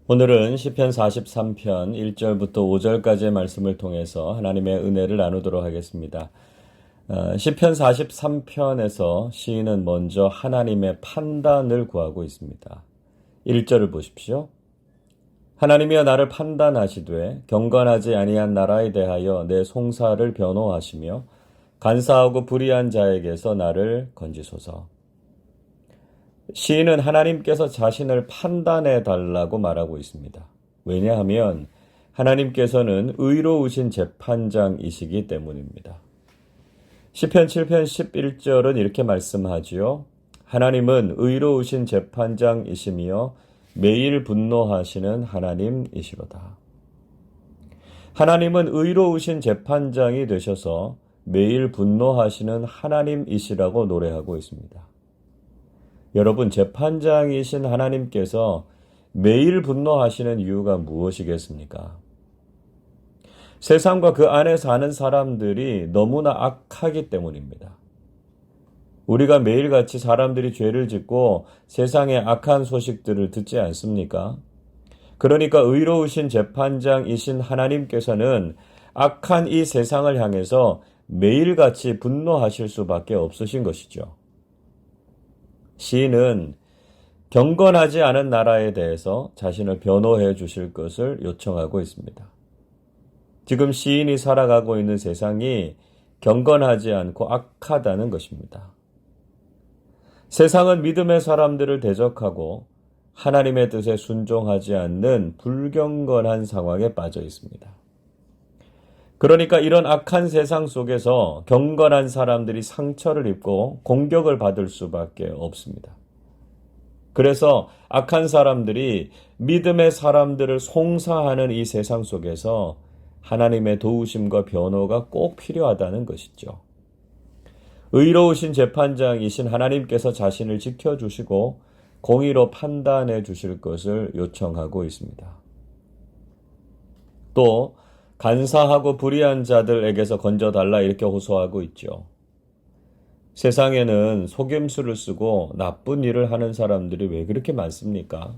오늘은 시편 43편 1절부터 5절까지의 말씀을 통해서 하나님의 은혜를 나누도록 하겠습니다. 시편 43편에서 시인은 먼저 하나님의 판단을 구하고 있습니다. 1절을 보십시오. 하나님이여 나를 판단하시되 경건하지 아니한 나라에 대하여 내 송사를 변호하시며 간사하고 불의한 자에게서 나를 건지소서. 시인은 하나님께서 자신을 판단해 달라고 말하고 있습니다. 왜냐하면 하나님께서는 의로우신 재판장이시기 때문입니다. 시편 7편 11절은 이렇게 말씀하지요. 하나님은 의로우신 재판장이시며 매일 분노하시는 하나님이시로다. 하나님은 의로우신 재판장이 되셔서 매일 분노하시는 하나님이시라고 노래하고 있습니다. 여러분, 재판장이신 하나님께서 매일 분노하시는 이유가 무엇이겠습니까? 세상과 그 안에 사는 사람들이 너무나 악하기 때문입니다. 우리가 매일같이 사람들이 죄를 짓고 세상의 악한 소식들을 듣지 않습니까? 그러니까 의로우신 재판장이신 하나님께서는 악한 이 세상을 향해서 매일같이 분노하실 수밖에 없으신 것이죠. 시인은 경건하지 않은 나라에 대해서 자신을 변호해 주실 것을 요청하고 있습니다. 지금 시인이 살아가고 있는 세상이 경건하지 않고 악하다는 것입니다. 세상은 믿음의 사람들을 대적하고 하나님의 뜻에 순종하지 않는 불경건한 상황에 빠져 있습니다. 그러니까 이런 악한 세상 속에서 경건한 사람들이 상처를 입고 공격을 받을 수밖에 없습니다. 그래서 악한 사람들이 믿음의 사람들을 송사하는 이 세상 속에서 하나님의 도우심과 변호가 꼭 필요하다는 것이죠. 의로우신 재판장이신 하나님께서 자신을 지켜주시고 공의로 판단해 주실 것을 요청하고 있습니다. 또 간사하고 불의한 자들에게서 건져달라 이렇게 호소하고 있죠. 세상에는 속임수를 쓰고 나쁜 일을 하는 사람들이 왜 그렇게 많습니까?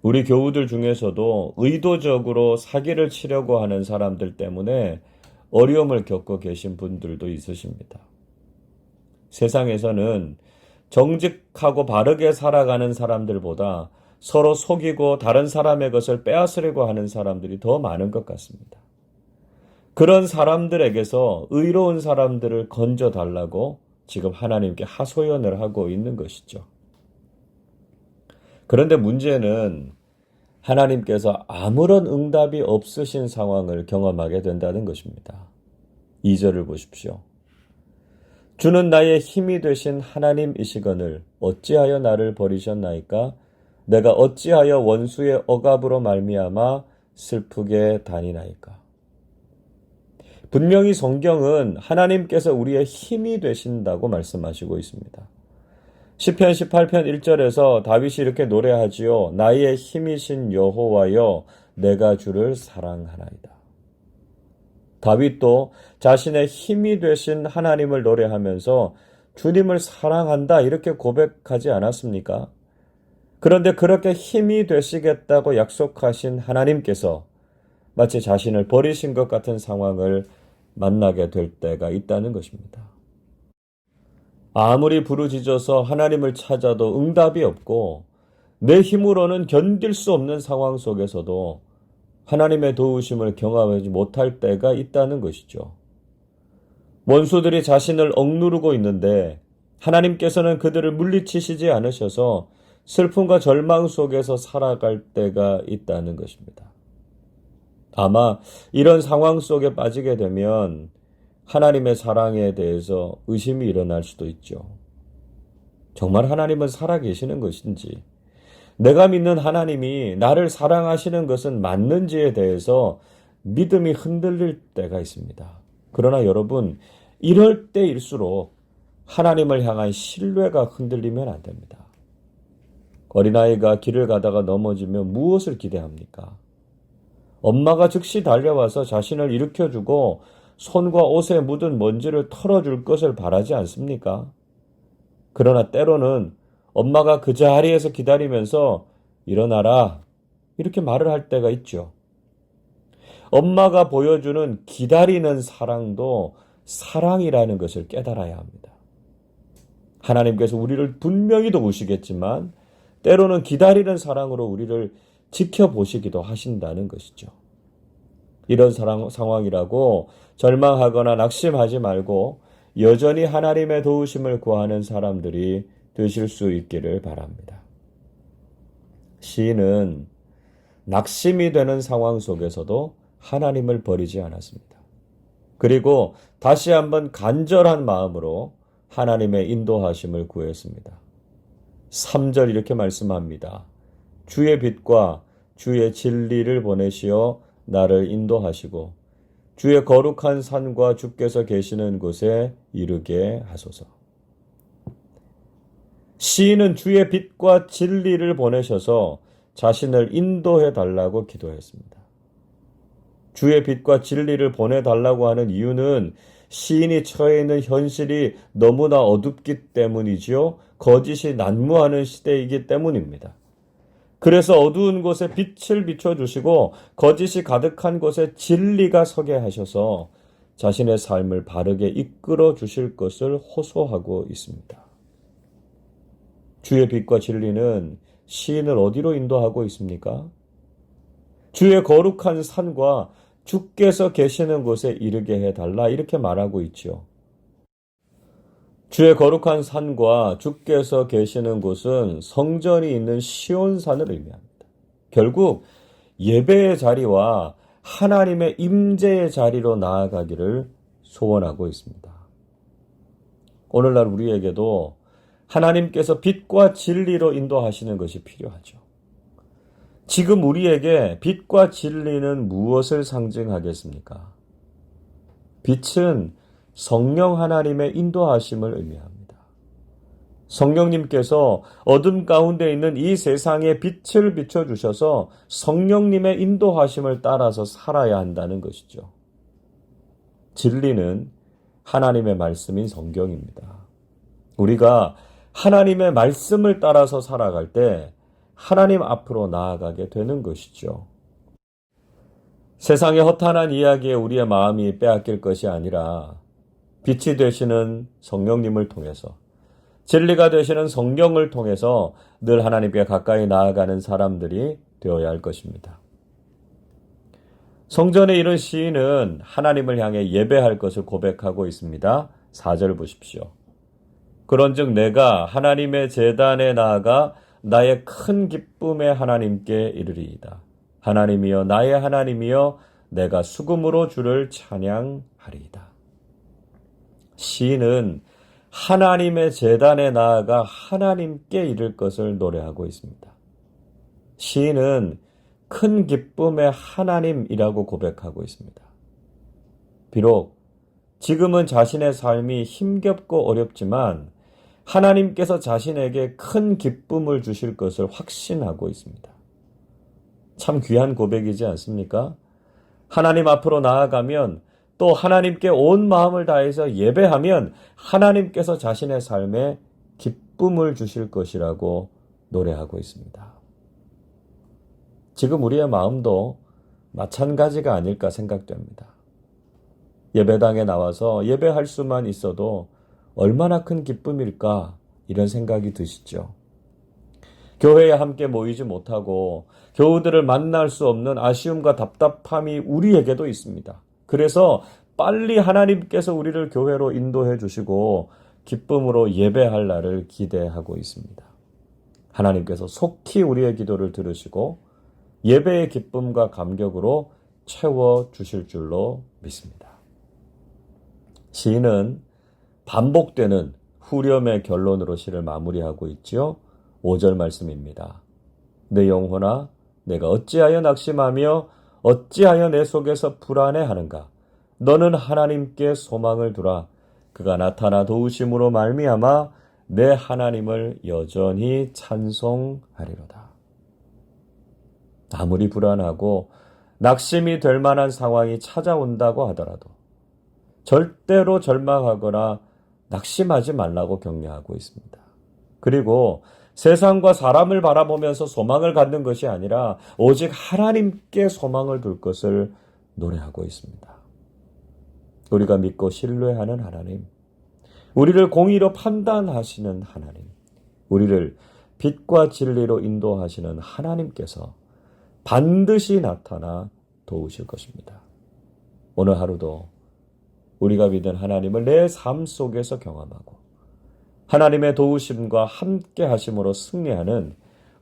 우리 교우들 중에서도 의도적으로 사기를 치려고 하는 사람들 때문에 어려움을 겪고 계신 분들도 있으십니다. 세상에서는 정직하고 바르게 살아가는 사람들보다 서로 속이고 다른 사람의 것을 빼앗으려고 하는 사람들이 더 많은 것 같습니다. 그런 사람들에게서 의로운 사람들을 건져달라고 지금 하나님께 하소연을 하고 있는 것이죠. 그런데 문제는 하나님께서 아무런 응답이 없으신 상황을 경험하게 된다는 것입니다. 2절을 보십시오. 주는 나의 힘이 되신 하나님이시거늘 어찌하여 나를 버리셨나이까? 내가 어찌하여 원수의 억압으로 말미암아 슬프게 다니나이까? 분명히 성경은 하나님께서 우리의 힘이 되신다고 말씀하시고 있습니다. 시편 18편 1절에서 다윗이 이렇게 노래하지요. 나의 힘이신 여호와여 내가 주를 사랑하나이다. 다윗도 자신의 힘이 되신 하나님을 노래하면서 주님을 사랑한다 이렇게 고백하지 않았습니까? 그런데 그렇게 힘이 되시겠다고 약속하신 하나님께서 마치 자신을 버리신 것 같은 상황을 만나게 될 때가 있다는 것입니다. 아무리 부르짖어서 하나님을 찾아도 응답이 없고 내 힘으로는 견딜 수 없는 상황 속에서도 하나님의 도우심을 경험하지 못할 때가 있다는 것이죠. 원수들이 자신을 억누르고 있는데 하나님께서는 그들을 물리치시지 않으셔서 슬픔과 절망 속에서 살아갈 때가 있다는 것입니다. 아마 이런 상황 속에 빠지게 되면 하나님의 사랑에 대해서 의심이 일어날 수도 있죠. 정말 하나님은 살아계시는 것인지, 내가 믿는 하나님이 나를 사랑하시는 것은 맞는지에 대해서 믿음이 흔들릴 때가 있습니다. 그러나 여러분, 이럴 때일수록 하나님을 향한 신뢰가 흔들리면 안 됩니다. 어린아이가 길을 가다가 넘어지면 무엇을 기대합니까? 엄마가 즉시 달려와서 자신을 일으켜주고 손과 옷에 묻은 먼지를 털어줄 것을 바라지 않습니까? 그러나 때로는 엄마가 그 자리에서 기다리면서 일어나라, 이렇게 말을 할 때가 있죠. 엄마가 보여주는 기다리는 사랑도 사랑이라는 것을 깨달아야 합니다. 하나님께서 우리를 분명히 도우시겠지만 때로는 기다리는 사랑으로 우리를 지켜보시기도 하신다는 것이죠. 이런 상황이라고 절망하거나 낙심하지 말고 여전히 하나님의 도우심을 구하는 사람들이 되실 수 있기를 바랍니다. 시인은 낙심이 되는 상황 속에서도 하나님을 버리지 않았습니다. 그리고 다시 한번 간절한 마음으로 하나님의 인도하심을 구했습니다. 3절 이렇게 말씀합니다. 주의 빛과 주의 진리를 보내시어 나를 인도하시고 주의 거룩한 산과 주께서 계시는 곳에 이르게 하소서. 시인은 주의 빛과 진리를 보내셔서 자신을 인도해 달라고 기도했습니다. 주의 빛과 진리를 보내달라고 하는 이유는 시인이 처해 있는 현실이 너무나 어둡기 때문이지요. 거짓이 난무하는 시대이기 때문입니다. 그래서 어두운 곳에 빛을 비춰주시고 거짓이 가득한 곳에 진리가 서게 하셔서 자신의 삶을 바르게 이끌어 주실 것을 호소하고 있습니다. 주의 빛과 진리는 시인을 어디로 인도하고 있습니까? 주의 거룩한 산과 주께서 계시는 곳에 이르게 해달라 이렇게 말하고 있죠. 주의 거룩한 산과 주께서 계시는 곳은 성전이 있는 시온산을 의미합니다. 결국 예배의 자리와 하나님의 임재의 자리로 나아가기를 소원하고 있습니다. 오늘날 우리에게도 하나님께서 빛과 진리로 인도하시는 것이 필요하죠. 지금 우리에게 빛과 진리는 무엇을 상징하겠습니까? 빛은 성령 하나님의 인도하심을 의미합니다. 성령님께서 어둠 가운데 있는 이 세상에 빛을 비춰주셔서 성령님의 인도하심을 따라서 살아야 한다는 것이죠. 진리는 하나님의 말씀인 성경입니다. 우리가 하나님의 말씀을 따라서 살아갈 때 하나님 앞으로 나아가게 되는 것이죠. 세상의 허탄한 이야기에 우리의 마음이 빼앗길 것이 아니라 빛이 되시는 성령님을 통해서 진리가 되시는 성령을 통해서 늘 하나님께 가까이 나아가는 사람들이 되어야 할 것입니다. 성전에 이른 시인은 하나님을 향해 예배할 것을 고백하고 있습니다. 4절 보십시오. 그런즉 내가 하나님의 제단에 나아가 나의 큰 기쁨의 하나님께 이르리이다. 하나님이여 나의 하나님이여 내가 수금으로 주를 찬양하리이다. 시인은 하나님의 제단에 나아가 하나님께 이를 것을 노래하고 있습니다. 시인은 큰 기쁨의 하나님이라고 고백하고 있습니다. 비록 지금은 자신의 삶이 힘겹고 어렵지만 하나님께서 자신에게 큰 기쁨을 주실 것을 확신하고 있습니다. 참 귀한 고백이지 않습니까? 하나님 앞으로 나아가면 또 하나님께 온 마음을 다해서 예배하면 하나님께서 자신의 삶에 기쁨을 주실 것이라고 노래하고 있습니다. 지금 우리의 마음도 마찬가지가 아닐까 생각됩니다. 예배당에 나와서 예배할 수만 있어도 얼마나 큰 기쁨일까 이런 생각이 드시죠. 교회에 함께 모이지 못하고 교우들을 만날 수 없는 아쉬움과 답답함이 우리에게도 있습니다. 그래서 빨리 하나님께서 우리를 교회로 인도해 주시고 기쁨으로 예배할 날을 기대하고 있습니다. 하나님께서 속히 우리의 기도를 들으시고 예배의 기쁨과 감격으로 채워 주실 줄로 믿습니다. 시인은 반복되는 후렴의 결론으로 시를 마무리하고 있지요. 5절 말씀입니다. 내 영혼아 내가 어찌하여 낙심하며 어찌하여 내 속에서 불안해하는가. 너는 하나님께 소망을 두라. 그가 나타나 도우심으로 말미암아 내 하나님을 여전히 찬송하리로다. 아무리 불안하고 낙심이 될 만한 상황이 찾아온다고 하더라도 절대로 절망하거나 낙심하지 말라고 격려하고 있습니다. 그리고 세상과 사람을 바라보면서 소망을 갖는 것이 아니라 오직 하나님께 소망을 둘 것을 노래하고 있습니다. 우리가 믿고 신뢰하는 하나님, 우리를 공의로 판단하시는 하나님, 우리를 빛과 진리로 인도하시는 하나님께서 반드시 나타나 도우실 것입니다. 오늘 하루도 우리가 믿은 하나님을 내 삶 속에서 경험하고 하나님의 도우심과 함께 하심으로 승리하는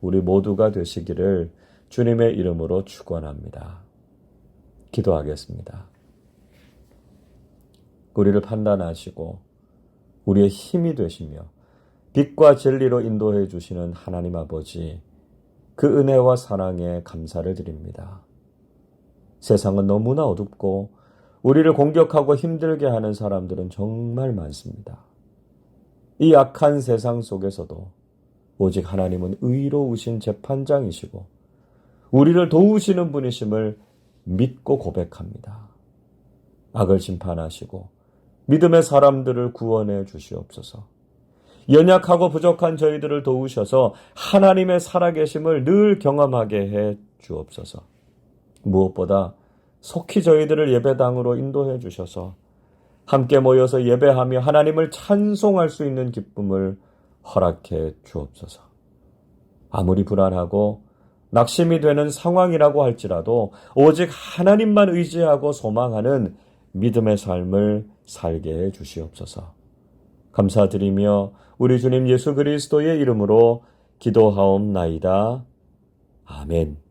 우리 모두가 되시기를 주님의 이름으로 축원합니다. 기도하겠습니다. 우리를 판단하시고 우리의 힘이 되시며 빛과 진리로 인도해 주시는 하나님 아버지, 그 은혜와 사랑에 감사를 드립니다. 세상은 너무나 어둡고 우리를 공격하고 힘들게 하는 사람들은 정말 많습니다. 이 악한 세상 속에서도 오직 하나님은 의로우신 재판장이시고 우리를 도우시는 분이심을 믿고 고백합니다. 악을 심판하시고 믿음의 사람들을 구원해 주시옵소서. 연약하고 부족한 저희들을 도우셔서 하나님의 살아계심을 늘 경험하게 해 주옵소서. 무엇보다 속히 저희들을 예배당으로 인도해 주셔서 함께 모여서 예배하며 하나님을 찬송할 수 있는 기쁨을 허락해 주옵소서. 아무리 불안하고 낙심이 되는 상황이라고 할지라도 오직 하나님만 의지하고 소망하는 믿음의 삶을 살게 해 주시옵소서. 감사드리며 우리 주님 예수 그리스도의 이름으로 기도하옵나이다. 아멘.